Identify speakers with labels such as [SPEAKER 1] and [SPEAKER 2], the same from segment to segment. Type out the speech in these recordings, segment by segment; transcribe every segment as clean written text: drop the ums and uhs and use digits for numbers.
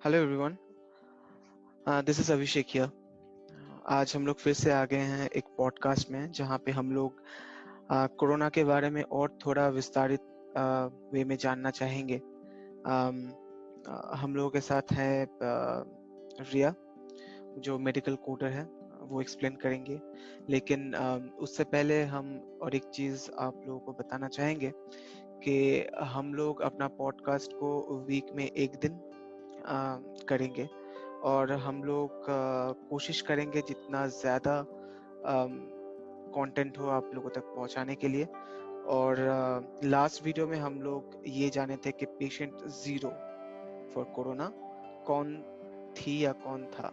[SPEAKER 1] Hello everyone, this is Abhishek here. आज हम लोग फिर से आ गए हैं एक पॉडकास्ट में जहाँ पे हम लोग कोरोना के बारे में और थोड़ा विस्तारित वे में जानना चाहेंगे। हम लोगों के साथ है रिया, जो मेडिकल कोडर है, वो एक्सप्लेन करेंगे। लेकिन उससे पहले हम और एक चीज़ आप लोगों को बताना चाहेंगे कि हम लोग अपना पॉडकास्ट को वीक में एक दिन करेंगे और हम लोग कोशिश करेंगे जितना ज़्यादा कंटेंट हो आप लोगों तक पहुंचाने के लिए। और लास्ट वीडियो में हम लोग ये जाने थे कि पेशेंट जीरो फॉर कोरोना कौन थी या कौन था।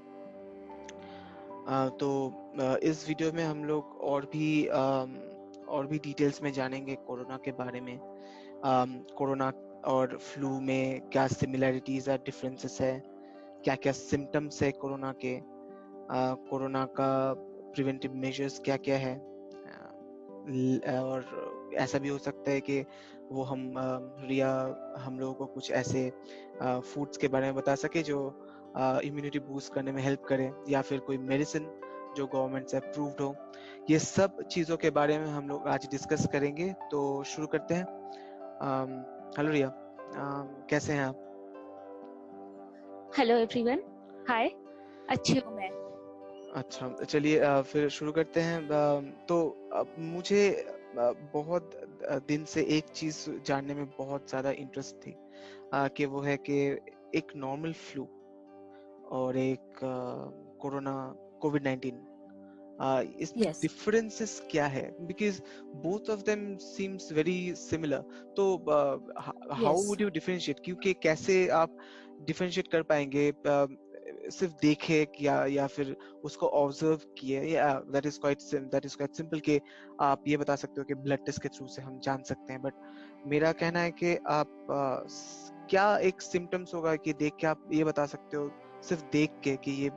[SPEAKER 1] तो इस वीडियो में हम लोग और भी डिटेल्स में जानेंगे कोरोना के बारे में। कोरोना और फ्लू में क्या सिमिलैरिटीज और डिफरेंसेस है, क्या क्या सिम्टम्स है कोरोना के, कोरोना का प्रिवेंटिव मेजर्स क्या क्या है। और ऐसा भी हो सकता है कि वो रिया हम लोगों को कुछ ऐसे फूड्स के बारे में बता सके जो इम्यूनिटी बूस्ट करने में हेल्प करे, या फिर कोई मेडिसिन जो गवर्नमेंट से अप्रूव्ड हो। ये सब चीज़ों के बारे में हम लोग आज डिस्कस करेंगे। तो शुरू करते हैं। हेलो रिया, कैसे हैं आप?
[SPEAKER 2] हेलो एवरीवन, हाय। अच्छी हूँ मैं।
[SPEAKER 1] अच्छा, चलिए फिर शुरू करते हैं। तो अब मुझे बहुत दिन से एक चीज जानने में बहुत ज्यादा इंटरेस्ट थी, कि वो है कि एक नॉर्मल फ्लू और एक कोरोना कोविड-19, इसमें
[SPEAKER 2] यस
[SPEAKER 1] डिफरेंसेस क्या है? Because both of them seems very similar. तो how
[SPEAKER 2] yes
[SPEAKER 1] would you differentiate? क्योंकि कैसे आप डिफरेंशिएट कर पाएंगे? सिर्फ देखे या फिर उसको ऑब्जर्व किए? या दैट इज क्वाइट सिंपल कि आप ये बता सकते हो कि ब्लड टेस्ट के थ्रू से हम जान सकते हैं। बट मेरा कहना है कि आप क्या एक सिम्टम्स होगा कि देख के आप ये बता सकते हो, सिर्फ देख के, कि ये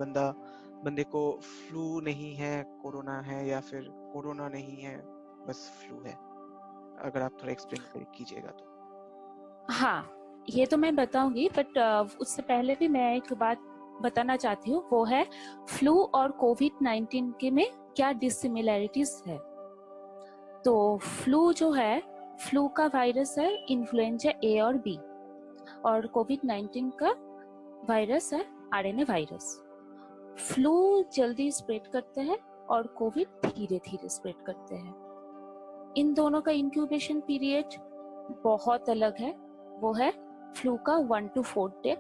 [SPEAKER 1] बंदे को फ्लू नहीं है कोरोना है, या फिर कोरोना नहीं है बस फ्लू है? अगर आप थोड़ा एक्सप्लेन कीजिएगा तो।
[SPEAKER 2] हाँ, ये तो मैं बताऊंगी, बट उससे पहले भी मैं एक बात बताना चाहती हूँ। वो है फ्लू और कोविड-19 के में क्या डिसिमिलैरिटीज है। तो फ्लू जो है, फ्लू का वायरस है इन्फ्लुएंजा ए और बी, और कोविड-19 का वायरस है आरएनए वायरस। फ्लू जल्दी स्प्रेड करते हैं और कोविड धीरे धीरे स्प्रेड करते हैं। इन दोनों का इंक्यूबेशन पीरियड बहुत अलग है। वो है फ्लू का 1 to 4 डे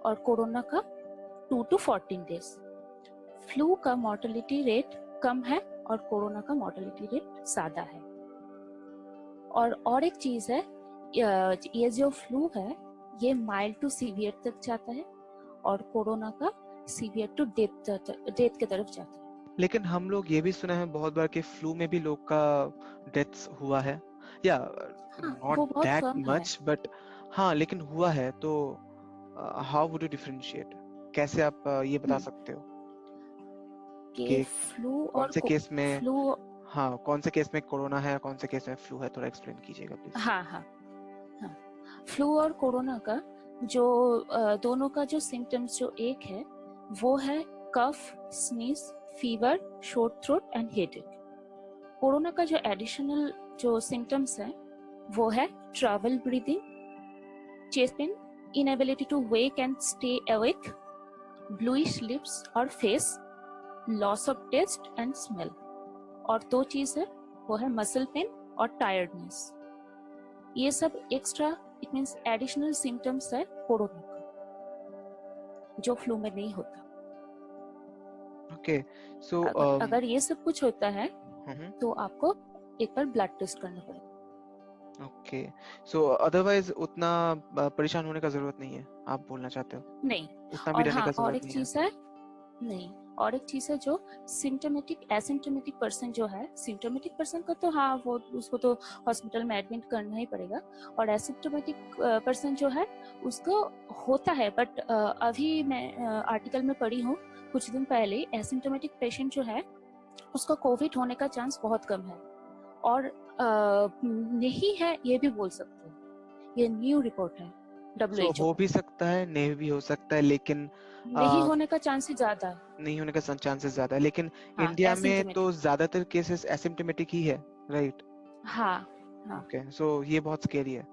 [SPEAKER 2] और कोरोना का 2 to 14 डेज। फ्लू का मॉर्टेलिटी रेट कम है और कोरोना का मॉर्टेलिटी रेट ज्यादा है। और एक चीज है, ये जो फ्लू है ये माइल्ड टू सीवियर तक जाता है और कोरोना का सीवियर टू डेथ के तरफ जाता है।
[SPEAKER 1] लेकिन हम लोग ये भी सुना है बहुत बार कि फ्लू में भी लोग का डेथ हुआ है, या
[SPEAKER 2] हाँ,
[SPEAKER 1] नॉट
[SPEAKER 2] वो बहुत
[SPEAKER 1] दैट
[SPEAKER 2] कम है
[SPEAKER 1] मच, बट हाँ, लेकिन हुआ है। तो हाउ वुड यू डिफरेंशिएट? कैसे आप ये बता सकते हो
[SPEAKER 2] कि
[SPEAKER 1] कि
[SPEAKER 2] फ्लू
[SPEAKER 1] कौन
[SPEAKER 2] और
[SPEAKER 1] से केस में,
[SPEAKER 2] फ्लू।
[SPEAKER 1] हाँ, कौन से केस में कोरोना है, कौन से केस में फ्लू है? थोड़ा एक्सप्लेन कीजिएगा प्लीज।
[SPEAKER 2] हाँ हाँ हाँ, फ्लू और कोरोना का जो दोनों का जो सिम्टम्स जो एक है वो है cough, sneeze, fever, short throat and headache. Corona का जो एडिशनल जो सिम्टम्स है वो है trouble breathing, chest pain, inability to wake and stay awake, bluish lips और face, loss of taste and smell. और दो चीज है, वो है मसल पेन और टायर्डनेस। ये सब extra, it means additional symptoms है कोरोना का, जो फ्लू में नहीं होता।
[SPEAKER 1] ओके, सो
[SPEAKER 2] अगर ये सब कुछ होता है तो आपको एक बार ब्लड टेस्ट करना पड़ेगा।
[SPEAKER 1] ओके, सो अदरवाइज उतना परेशान होने का जरूरत नहीं है, आप बोलना चाहते हो?
[SPEAKER 2] नहीं।
[SPEAKER 1] उतना भी
[SPEAKER 2] और
[SPEAKER 1] डरने
[SPEAKER 2] हाँ,
[SPEAKER 1] का
[SPEAKER 2] और
[SPEAKER 1] जरूरत
[SPEAKER 2] एक
[SPEAKER 1] नहीं है?
[SPEAKER 2] चीज है, नहीं, और एक चीज है, जो सिम्टोमेटिक एसिम्टोमेटिक पर्सन जो है, सिम्टोमेटिक पर्सन को तो हाँ वो उसको तो हॉस्पिटल में एडमिट करना ही पड़ेगा। और एसिम्टोमेटिक पर्सन जो है उसको होता है, बट अभी मैं आर्टिकल में पढ़ी हूँ कुछ दिन पहले, एसिम्टोमेटिक पेशेंट जो है उसका कोविड होने का चांस बहुत कम है, और नहीं है ये भी बोल सकते हैं। ये न्यू रिपोर्ट है।
[SPEAKER 1] सो
[SPEAKER 2] WHO
[SPEAKER 1] हो
[SPEAKER 2] का।
[SPEAKER 1] भी सकता है, नहीं भी हो सकता है, लेकिन
[SPEAKER 2] नहीं
[SPEAKER 1] आ,
[SPEAKER 2] होने का चांसेस ज्यादा है।
[SPEAKER 1] नहीं होने का चांसेस ज्यादा है, लेकिन
[SPEAKER 2] हाँ,
[SPEAKER 1] इंडिया में तो
[SPEAKER 2] एसिम्टोमेटिक।
[SPEAKER 1] ज्यादातर केसेस एसिम्प्टोमेटिक ही है, राइट?
[SPEAKER 2] हाँ हाँ।
[SPEAKER 1] ओके, सो ये बहुत स्केरी है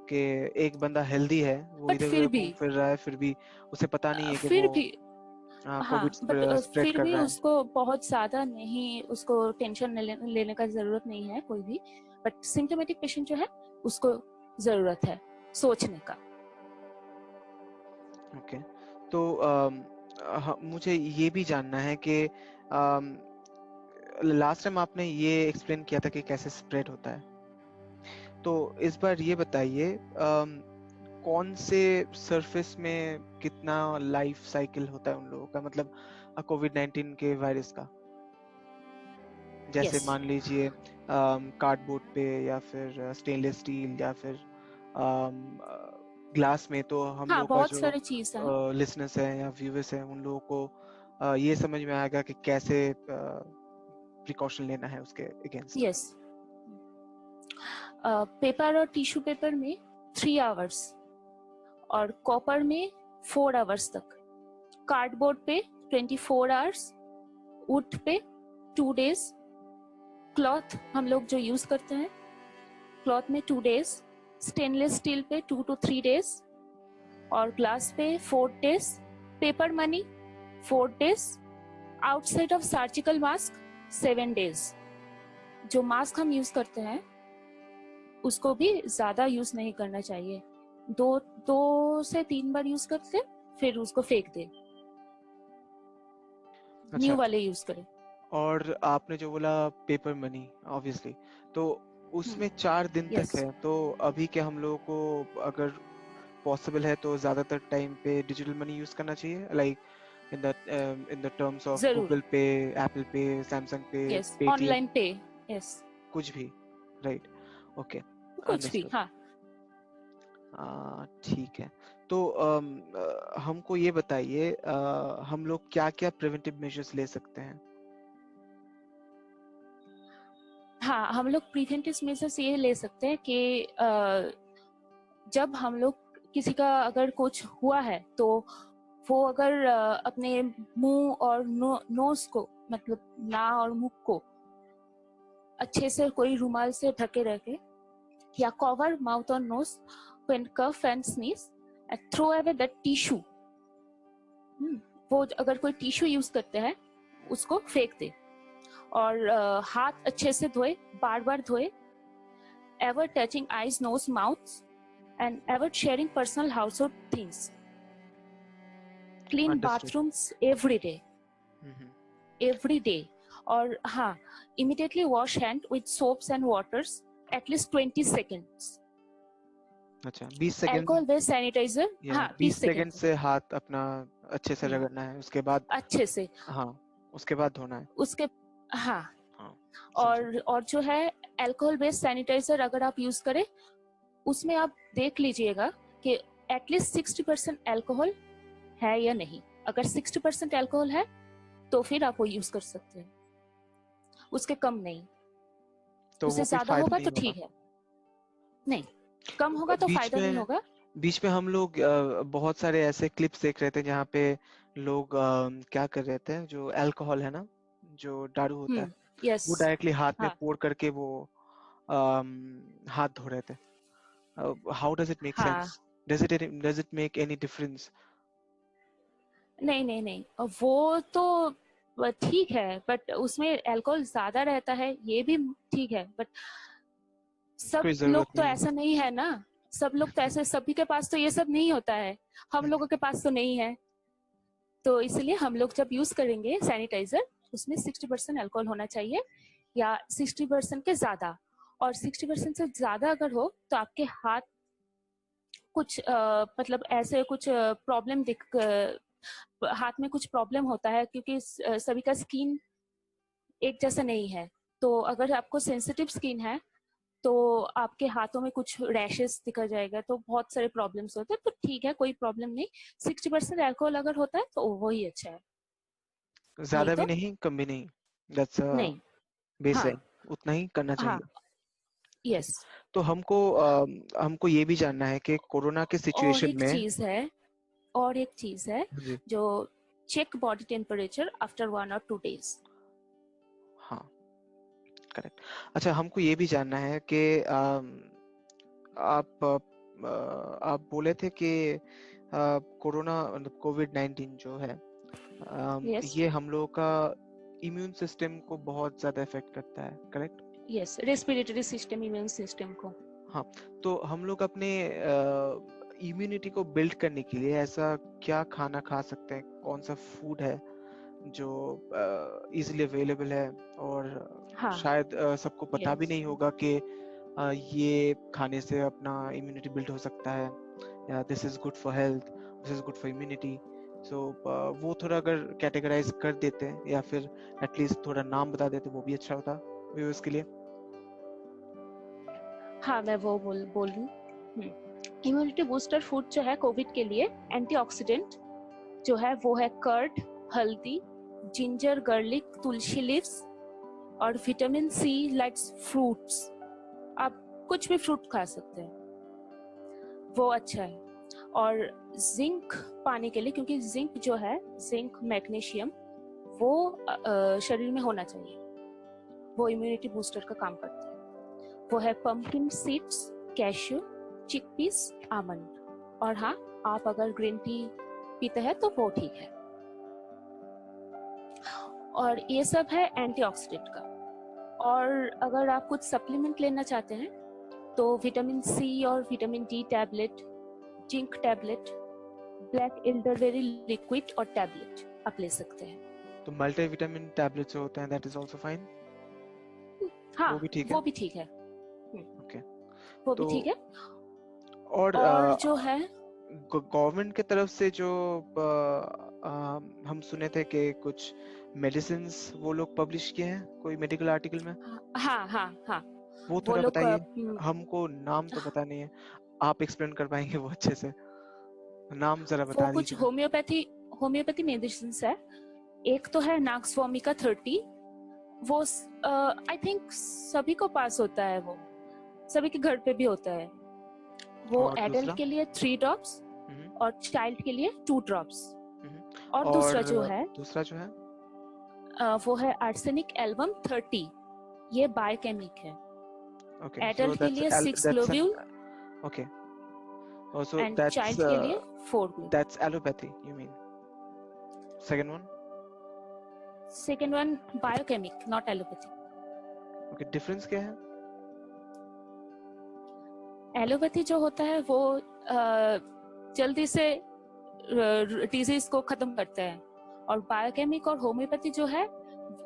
[SPEAKER 1] कि एक बंदा हेल्दी है, वो
[SPEAKER 2] बट
[SPEAKER 1] इधर
[SPEAKER 2] फिर
[SPEAKER 1] उधर
[SPEAKER 2] भी
[SPEAKER 1] घूम फिर रहा है, फिर भी उसे पता नहीं है कि वो
[SPEAKER 2] फिर भी
[SPEAKER 1] कोविड
[SPEAKER 2] हाँ, बट
[SPEAKER 1] स्प्रेड
[SPEAKER 2] फिर
[SPEAKER 1] कर
[SPEAKER 2] भी
[SPEAKER 1] रहा है।
[SPEAKER 2] उसको बहुत ज्यादा नहीं, उसको टेंशन लेने का जरूरत नहीं है कोई भी। बट सिम्टोमेटिक पेशेंट जो है उसको जरूरत है सोचने का।
[SPEAKER 1] ओके, तो मुझे ये भी जानना है कि लास्ट टाइम आपने ये एक्सप्लेन किया था कि कैसे स्प्रेड होता है, तो इस बार ये बताइए कौन से सरफेस में कितना लाइफ साइकिल होता है उन लोगों का, मतलब कोविड-19 के वायरस का। जैसे
[SPEAKER 2] यस।
[SPEAKER 1] मान लीजिए कार्डबोर्ड पे, या फिर स्टेनलेस स्टील, या फिर ग्लास में, तो हम
[SPEAKER 2] हाँ,
[SPEAKER 1] लोग का
[SPEAKER 2] बहुत
[SPEAKER 1] जो
[SPEAKER 2] सारी चीज है।
[SPEAKER 1] लिसनर्स हैं या व्यूअर्स हैं, उन लोगों को ये समझ में आएगा कि कैसे प्रिकॉशन लेना है उसके अगेंस्ट।
[SPEAKER 2] यस। पेपर और टिश्यू पेपर में 3 आवर्स, और कॉपर में 4 आवर्स तक। कार्डबोर्ड पे 24 आवर्स, वुड पे 2 डेज। क्लॉथ हम लोग जो यूज करते हैं, क्लॉथ में 2 डेज। स्टेनलेस स्टील पे 2 to 3 डेज, और ग्लास पे 4 days. Paper money 4 days. Outside of surgical mask 7 days. जो मास्क हम यूज करते हैं उसको भी ज्यादा यूज नहीं करना चाहिए। 2 से 3 बार यूज करते, फिर उसको फेंक दे, न्यू
[SPEAKER 1] अच्छा,
[SPEAKER 2] वाले यूज करें।
[SPEAKER 1] और आपने जो बोला पेपर मनी, ऑब्वियसली, तो उसमें 4 दिन तक
[SPEAKER 2] यस,
[SPEAKER 1] है, तो अभी के हम लोगों को अगर पॉसिबल है तो ज्यादातर टाइम पे डिजिटल मनी यूज करना चाहिए, like in the terms of
[SPEAKER 2] जरूर।
[SPEAKER 1] गूगल पे, एप्पल पे, सैमसंग पे,
[SPEAKER 2] यस,
[SPEAKER 1] पेटीएम,
[SPEAKER 2] ऑनलाइन पे। यस,
[SPEAKER 1] कुछ भी, राइट? ओके,
[SPEAKER 2] कुछ भी।
[SPEAKER 1] अंडरस्टूड।
[SPEAKER 2] हाँ
[SPEAKER 1] ठीक है, तो हमको ये बताइए हम लोग क्या क्या प्रिवेंटिव मेजर्स ले सकते हैं?
[SPEAKER 2] हाँ, हम लोग प्रिवेंटिव मेजर्स ये ले सकते हैं कि जब हम लोग किसी का अगर कुछ हुआ है तो वो अगर अपने मुंह और नोज को, मतलब ना और मुंह को अच्छे से कोई रुमाल से ढके रखे, या कवर माउथ और nose when cough and sneeze, and throw away that tissue. वो अगर कोई टिश्यू यूज करते हैं उसको फेंक दे, और हाथ अच्छे से धोए, बार बार धोए। Ever touching eyes, nose, mouth, and ever sharing personal household things. Clean
[SPEAKER 1] understood.
[SPEAKER 2] Bathrooms every day. और हाँ, immediately wash hand with soaps and waters at least 20 seconds.
[SPEAKER 1] अच्छा, 20 सेकेंड,
[SPEAKER 2] अल्कोहल बेस्ड सैनिटाइजर,
[SPEAKER 1] या
[SPEAKER 2] हाँ,
[SPEAKER 1] 20
[SPEAKER 2] 20
[SPEAKER 1] सेकेंड
[SPEAKER 2] सेकेंड
[SPEAKER 1] से हाथ अपना अच्छे से
[SPEAKER 2] तक
[SPEAKER 1] रगड़ना है, उसके बाद,
[SPEAKER 2] अच्छे से।
[SPEAKER 1] हाँ, उसके बाद धोना है।
[SPEAKER 2] उसके हाँ,
[SPEAKER 1] हाँ, समझा।
[SPEAKER 2] और जो है अल्कोहल बेस्ड सैनिटाइजर अगर आप यूज करें, उसमें आप देख लीजिएगा कि एटलीस्ट 60% अल्कोहल है या नहीं। अगर 60% अल्कोहल है तो फिर आप वो यूज कर सकते हैं, उसके कम नहीं।
[SPEAKER 1] तो
[SPEAKER 2] उससे
[SPEAKER 1] वो कोई
[SPEAKER 2] ज्यादा
[SPEAKER 1] फायदा
[SPEAKER 2] होगा
[SPEAKER 1] नहीं
[SPEAKER 2] तो
[SPEAKER 1] होगा?
[SPEAKER 2] ठीक है, नहीं, कम होगा तो
[SPEAKER 1] बीच
[SPEAKER 2] फायदा नहीं
[SPEAKER 1] में
[SPEAKER 2] होगा।
[SPEAKER 1] बीच में हम लोग बहुत सारे ऐसे क्लिप्स देख रहे थे जहाँ पे लोग क्या कर रहे थे, जो अल्कोहल है ना, जो दारू होता है,
[SPEAKER 2] यस।
[SPEAKER 1] वो डायरेक्टली हाथ में
[SPEAKER 2] हाँ
[SPEAKER 1] पोर करके वो हाथ धो रहे थे। हाउ डज इट मेक
[SPEAKER 2] हाँ,
[SPEAKER 1] sense? Does it make any difference?
[SPEAKER 2] नहीं नहीं नहीं, वो तो ठीक है, बट उसमें अल्कोहल ज्यादा रहता है, ये भी ठीक है, बट सब
[SPEAKER 1] कोई जरूरत
[SPEAKER 2] लोग तो
[SPEAKER 1] नहीं है।
[SPEAKER 2] ऐसा नहीं है ना। सब लोग तो ऐसे, सभी के पास तो ये सब नहीं होता है, हम लोगों के पास तो नहीं है। तो इसलिए हम लोग जब यूज करेंगे सैनिटाइजर, उसमें 60% अल्कोहल होना चाहिए, या 60% के ज्यादा। और 60% से ज्यादा अगर हो तो आपके हाथ कुछ मतलब ऐसे कुछ प्रॉब्लम दिख, हाथ में कुछ प्रॉब्लम होता है, क्योंकि सभी का स्किन एक जैसा नहीं है। तो अगर आपको सेंसिटिव स्किन है तो आपके हाथों में कुछ रैशेस दिखा जाएगा, तो बहुत सारे प्रॉब्लम्स होते हैं। तो ठीक है, कोई प्रॉब्लम नहीं। 60% अल्कोहल अगर होता है तो वही अच्छा है, नहीं
[SPEAKER 1] ज्यादा भी
[SPEAKER 2] तो
[SPEAKER 1] नहीं, कम भी नहीं, दैट्स
[SPEAKER 2] नहीं।
[SPEAKER 1] बेस
[SPEAKER 2] हाँ
[SPEAKER 1] लाइन, उतना ही करना
[SPEAKER 2] हाँ।
[SPEAKER 1] चाहिए।
[SPEAKER 2] यस।
[SPEAKER 1] तो हमको ये भी जानना है कि कोरोना के
[SPEAKER 2] और
[SPEAKER 1] सिचुएशन
[SPEAKER 2] एक
[SPEAKER 1] में।
[SPEAKER 2] चीज है और एक चीज है
[SPEAKER 1] जी।
[SPEAKER 2] जो check body temperature after 1 or 2 days।
[SPEAKER 1] हाँ, करेक्ट। अच्छा, हमको ये भी जानना है कि आप बोले थे कि कोरोना मतलब कोविड-19 जो है
[SPEAKER 2] यस
[SPEAKER 1] ये हम लोगों का इम्यून सिस्टम को बहुत ज्यादा इफेक्ट करता है, correct?
[SPEAKER 2] Yes, respiratory system, immune system को।
[SPEAKER 1] हाँ, तो हम लोग अपने इम्यूनिटी को बिल्ड करने के लिए ऐसा क्या खाना खा सकते हैं, कौन सा फूड है जो इजीली अवेलेबल है और
[SPEAKER 2] हाँ,
[SPEAKER 1] शायद सबको पता भी
[SPEAKER 2] यस।
[SPEAKER 1] नहीं होगा कि ये खाने से अपना इम्यूनिटी बिल्ड हो सकता है, या this is good for health, this is good for immunity. So वो थोड़ा अगर कैटेगराइज कर देते हैं या फिर एटलीस्ट थोड़ा नाम बता देते वो भी अच्छा होता व्यूअर्स के लिए।
[SPEAKER 2] हाँ, मैं वो बोल रही हूँ। इम्यूनिटी बूस्टर फूड जो है कोविड के लिए, एंटीऑक्सीडेंट जो है वो है कर्ड, हल्दी, जिंजर, गार्लिक, तुलसी लीव्स और विटामिन सी लाइक्स फ्रूट्स। आप कुछ भी फ्रूट खा सकते हैं, वो अच्छा है। और जिंक पाने के लिए, क्योंकि जिंक जो है, जिंक मैग्नीशियम, वो शरीर में होना चाहिए, वो इम्यूनिटी बूस्टर का काम करता है। वो है pumpkin seeds, cashew, chickpeas, almond. और हाँ, आप अगर ग्रीन टी पीते हैं तो वो ठीक है। और ये सब है एंटीऑक्सीडेंट का। और अगर आप कुछ सप्लीमेंट लेना चाहते हैं तो विटामिन सी और vitamin D tablet, zinc tablet, black elderberry liquid और टैबलेट आप ले सकते हैं।
[SPEAKER 1] तो मल्टीविटामिन टैबलेट्स होते हैं, दैट इज आल्सो फाइन,
[SPEAKER 2] हाँ,
[SPEAKER 1] वो भी ठीक है।
[SPEAKER 2] वो भी ठीक है।
[SPEAKER 1] ओके।
[SPEAKER 2] वो भी
[SPEAKER 1] तो
[SPEAKER 2] ठीक है।
[SPEAKER 1] और
[SPEAKER 2] और जो है,
[SPEAKER 1] गवर्नमेंट की तरफ से जो हम सुने थे कि कुछ मेडिसिन वो लोग पब्लिश किए हैं कोई मेडिकल आर्टिकल में,
[SPEAKER 2] हाँ हाँ हाँ,
[SPEAKER 1] वो
[SPEAKER 2] वो
[SPEAKER 1] थोड़ा
[SPEAKER 2] लोग
[SPEAKER 1] बताइए। हमको नाम तो पता नहीं है, आप एक्सप्लेन कर पाएंगे वो अच्छे से, नाम जरा
[SPEAKER 2] वो
[SPEAKER 1] बता
[SPEAKER 2] कुछ
[SPEAKER 1] दीजिएगा।
[SPEAKER 2] होम्योपैथी मेडिसिन है। एक तो है नाक्सवामिका 30। वो आई थिंक सभी को पास होता है, वो सभी के घर पे भी होता है। वो
[SPEAKER 1] और
[SPEAKER 2] एडल्ट
[SPEAKER 1] दूसरा?
[SPEAKER 2] के लिए 3 ड्रॉप्स
[SPEAKER 1] हम्म,
[SPEAKER 2] और चाइल्ड के लिए 2 ड्रॉप्स। और
[SPEAKER 1] और
[SPEAKER 2] दूसरा जो है,
[SPEAKER 1] दूसरा जो है?
[SPEAKER 2] वो है आर्सेनिक एल्बम 30। ये बायोकेमिक है।
[SPEAKER 1] ओके, सो
[SPEAKER 2] एडल्ट के लिए 6
[SPEAKER 1] that's an
[SPEAKER 2] globule
[SPEAKER 1] okay, so
[SPEAKER 2] and child के लिए 4 globule.
[SPEAKER 1] That's allopathy you mean, second one?
[SPEAKER 2] Second one biochemic, not allopathy.
[SPEAKER 1] Okay, difference क्या है?
[SPEAKER 2] एलोपैथी जो होता है वो जल्दी से डिजीज को खत्म करता है। और बायोकेमिक और होम्योपैथी जो है,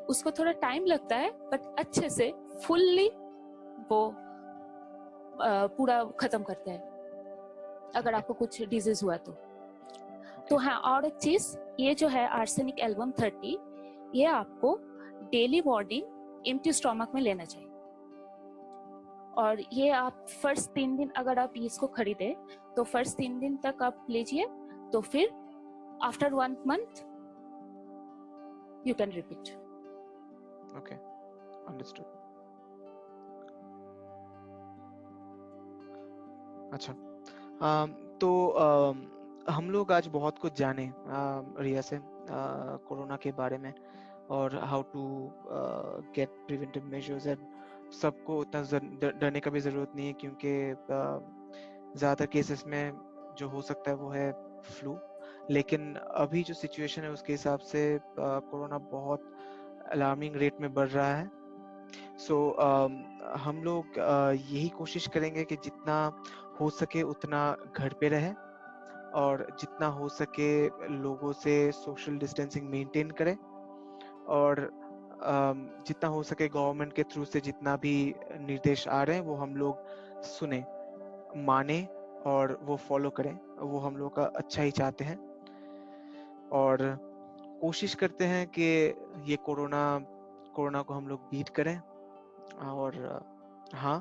[SPEAKER 2] उसको थोड़ा टाइम लगता है, बट अच्छे से फुल्ली वो पूरा खत्म करता है अगर
[SPEAKER 1] ओके।
[SPEAKER 2] आपको कुछ डिजीज हुआ तो हाँ। और एक चीज, ये जो है आर्सेनिक एल्बम 30, ये आपको डेली मॉर्निंग एम्प्टी स्टोमक में लेना चाहिए। और ये आप फर्स्ट 3 दिन अगर आप इसको खरीदे तो फर्स्ट 3 दिन तक आप लीजिए, तो फिर after 1 month you can repeat.
[SPEAKER 1] Okay, understood. अच्छा, तो हम लोग आज बहुत कुछ जाने रिया से कोरोना के बारे में और how to get preventive measures, and सबको उतना डरने का भी जरूरत नहीं है क्योंकि ज्यादातर केसेस में जो हो सकता है वो है फ्लू। लेकिन अभी जो सिचुएशन है उसके हिसाब से कोरोना बहुत अलार्मिंग रेट में बढ़ रहा है। सो हम लोग यही कोशिश करेंगे कि जितना हो सके उतना घर पे रहे और जितना हो सके लोगों से सोशल डिस्टेंसिंग मेंटेन करें, और जितना हो सके गवर्नमेंट के थ्रू से जितना भी निर्देश आ रहे हैं वो हम लोग सुने, माने और वो फॉलो करें। वो हम लोग का अच्छा ही चाहते हैं और कोशिश करते हैं कि ये कोरोना को हम लोग बीट करें। और हाँ,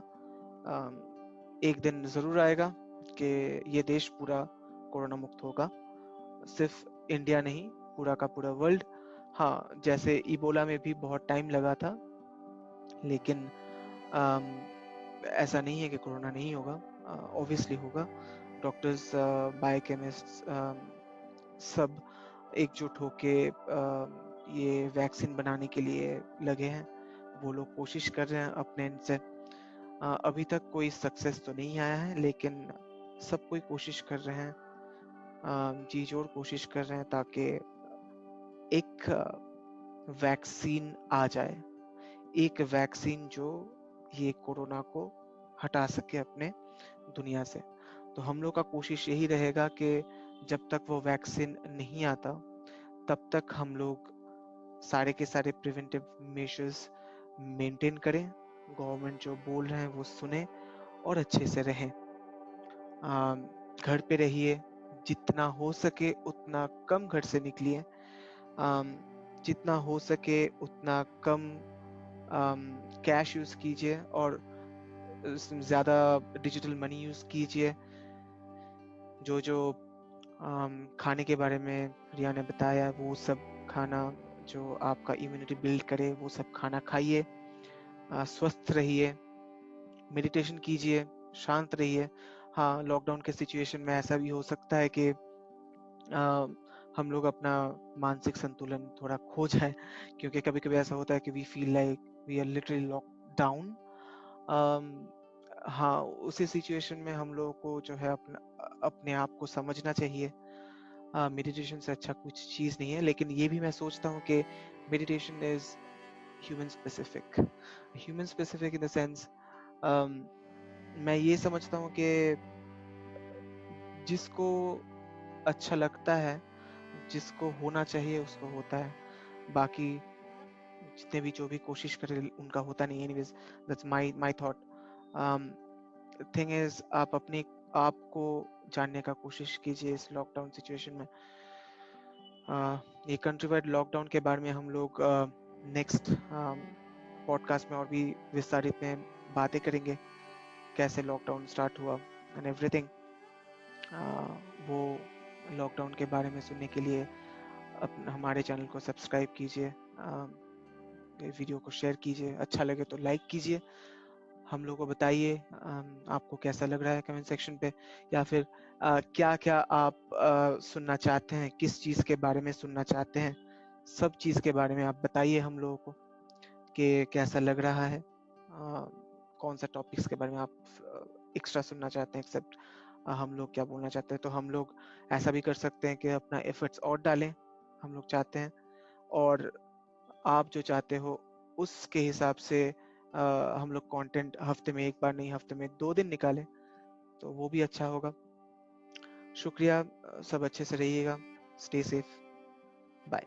[SPEAKER 1] एक दिन जरूर आएगा कि ये देश पूरा कोरोना मुक्त होगा, सिर्फ इंडिया नहीं, पूरा का पूरा वर्ल्ड। हाँ, जैसे इबोला में भी बहुत टाइम लगा था, लेकिन ऐसा नहीं है कि कोरोना नहीं होगा, ऑब्वियसली होगा। डॉक्टर्स, बायोकेमिस्ट्स सब एकजुट होके ये वैक्सीन बनाने के लिए लगे हैं। वो लोग कोशिश कर रहे हैं अपने एंड से। अभी तक कोई सक्सेस तो नहीं आया है, लेकिन सब कोई कोशिश कर रहे हैं, जी जोड़ कोशिश कर रहे हैं ताकि एक वैक्सीन आ जाए, एक वैक्सीन जो ये कोरोना को हटा सके अपने दुनिया से। तो हम लोग का कोशिश यही रहेगा कि जब तक वो वैक्सीन नहीं आता तब तक हम लोग सारे के सारे प्रिवेंटिव मेजर्स मेंटेन करें, गवर्नमेंट जो बोल रहे हैं वो सुने और अच्छे से रहें। घर पे रहिए, जितना हो सके उतना कम घर से निकलिए, जितना हो सके उतना कम कैश यूज कीजिए और ज़्यादा डिजिटल मनी यूज कीजिए। जो जो खाने के बारे में रिया ने बताया, वो सब खाना जो आपका इम्यूनिटी बिल्ड करे वो सब खाना खाइए। स्वस्थ रहिए, मेडिटेशन कीजिए, शांत रहिए। हाँ, लॉकडाउन के सिचुएशन में ऐसा भी हो सकता है कि हम लोग अपना मानसिक संतुलन थोड़ा खो जाए, क्योंकि कभी कभी ऐसा होता है कि we feel like we are literally locked down. हाँ, उसी सिचुएशन में हम लोगों को जो है अपने आप को समझना चाहिए। मेडिटेशन से अच्छा कुछ चीज़ नहीं है, लेकिन ये भी मैं सोचता हूँ कि meditation is human specific. Human specific in the sense, मैं ये समझता हूँ कि जिसको अच्छा लगता है, जिसको होना चाहिए उसको होता है, बाकी जितने भी जो भी कोशिश करे उनका होता नहीं। Anyways, that's my thought. Thing is, आप अपने आप को जानने का कोशिश कीजिए इस लॉकडाउन सिचुएशन में। ये कंट्री वाइड लॉकडाउन के बारे में हम लोग नेक्स्ट पॉडकास्ट में और भी विस्तारित में बातें करेंगे, कैसे लॉकडाउन स्टार्ट हुआ एंड एवरीथिंग। वो लॉकडाउन के बारे में सुनने के लिए हमारे चैनल को सब्सक्राइब कीजिए, वीडियो को शेयर कीजिए, अच्छा लगे तो लाइक कीजिए। हम लोग को बताइए आपको कैसा लग रहा है कमेंट सेक्शन पे, या फिर क्या क्या आप सुनना चाहते हैं, किस चीज़ के बारे में सुनना चाहते हैं। सब चीज़ के बारे में आप बताइए हम लोगों को कि कैसा लग रहा है, कौन सा टॉपिक्स के बारे में आप एक्स्ट्रा सुनना चाहते हैं, एक्सेप्ट हम लोग क्या बोलना चाहते हैं। तो हम लोग ऐसा भी कर सकते हैं कि अपना एफर्ट्स और डालें, हम लोग चाहते हैं, और आप जो चाहते हो उसके हिसाब से हम लोग कंटेंट हफ्ते में एक बार नहीं, हफ्ते में 2 दिन निकालें, तो वो भी अच्छा होगा। शुक्रिया, सब अच्छे से रहिएगा, स्टे सेफ, बाय।